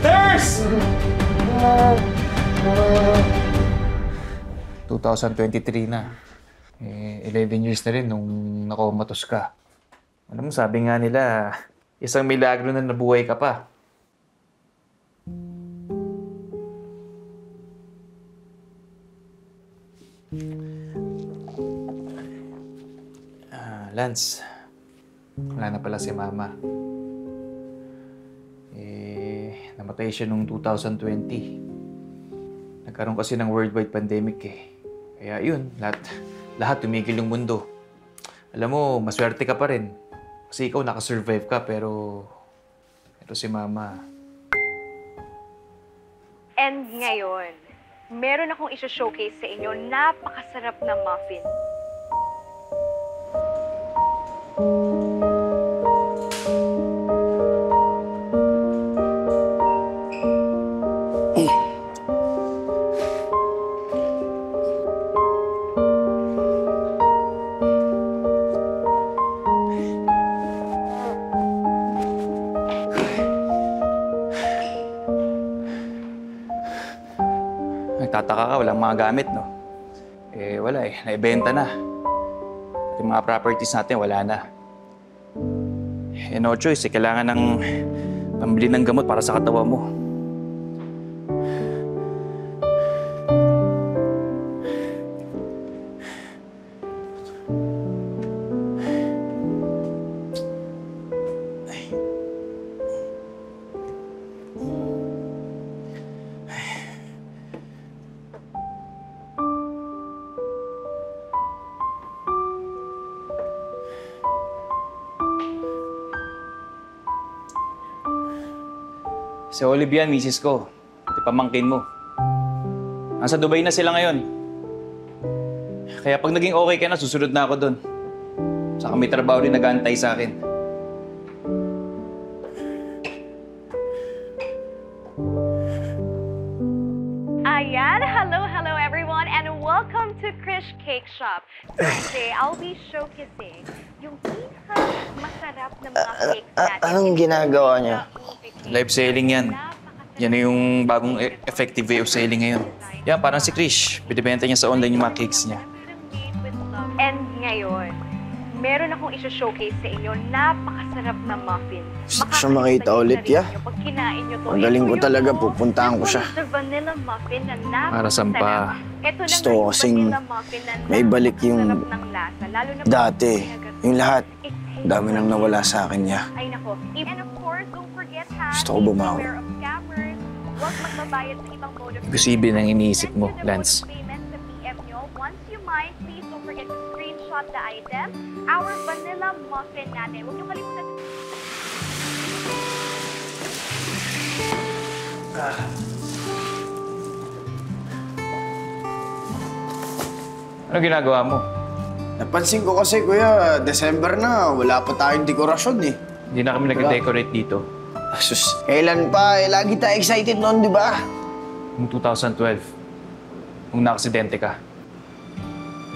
Nurse! 2023 na. 11 years na rin nung nakomatos ka. Alam mo, sabi nga nila, isang milagro na nabuhay ka pa. Lance, wala na pala si Mama. Namatay siya noong 2020. Nagkaroon kasi ng worldwide pandemic eh. Kaya yun, lahat tumigil yung mundo. Alam mo, maswerte ka pa rin. Kasi ikaw nakasurvive ka, pero ito si Mama. And ngayon, meron akong isa-showcase sa inyo. Napakasarap na muffin. Nagtataka ka, walang mga gamit, no? Wala eh. Naibenta na. At yung mga properties natin, wala na. No choice, kailangan ng pambili ng gamot para sa katawan mo. Si Olivia, misis ko. Pati pamangkin mo. Nasa Dubai na sila ngayon. Kaya pag naging okay ka na, susunod na ako doon. Saka may trabaho rin nag-aantay sa akin. Ayan, hello everyone, and welcome to Krish Cake Shop. Today, I'll be showcasing yung pinaka-masarap na mga cakes natin. Anong ginagawa niya? Live selling yan. Yan na yung bagong effective way of selling ngayon. Yan, parang si Krish. Binibenta niya sa online yung mga cakes niya. And ngayon, meron akong isa-showcase sa inyo. Napakasarap na muffin. Gusto ko siya makita ulit, ya. Pag kinain nyo to, Magaling ko talaga, pupuntahan ko siya. Vanilla muffin na napakasarap. Para saan pa? Gusto ko kasing may balik yung dati. Yung lahat. Dami nang nawala sa akin niya. Ay nako. And of course, don't forget Gusto ko bumawi. Huwag magbabayad sa ibang mode of Posible nang iniisip mo, Lance. Once you mind, please don't forget to screenshot the item. Our vanilla muffin natin. Huwag niyo kalimutan. Ano ginagawa mo? Napansin ko kasi, kuya, December na, wala pa tayong dekorasyon eh. Hindi na kami nag-decorate dito. Sus, kailan pa? Lagi tayo excited noon, di ba? Noong 2012, nung na-aksidente ka.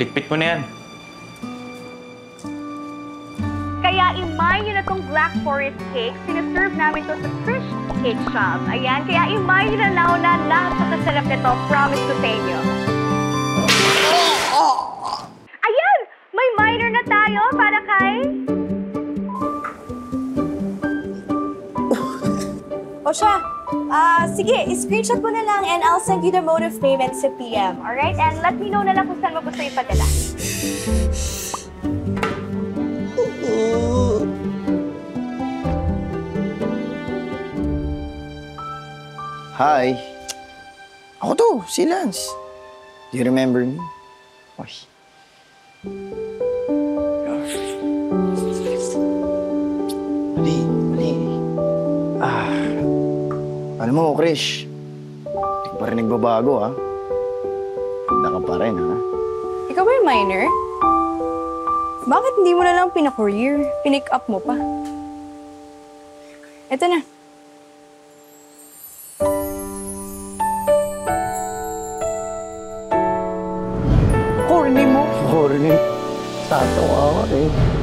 Likpit mo na yan. Kaya imay nyo na tong Black Forest cake. Sinaserve namin to sa Krish Cake Shop. Ayan, kaya imay nyo na napakasarap nito. Promise ko sa inyo. Ayan! May minor na tayo para kay... O siya, sige, screenshot mo na lang and I'll send you the mode of payment sa PM. Alright? And let me know na lang kung saan mo gusto ipadala. Hi. Ako to, si Lance. Do you remember me? Oy. Mali, mali. Alam mo, Krish, hindi ka pa rin nagbabago, ha? Ganda ka pa rin, ha? Ikaw ba yung minor? Bakit hindi mo na lang pina-career? Pinick up mo pa. Ito na. Corny mo. Corny. Tatawa ka, eh.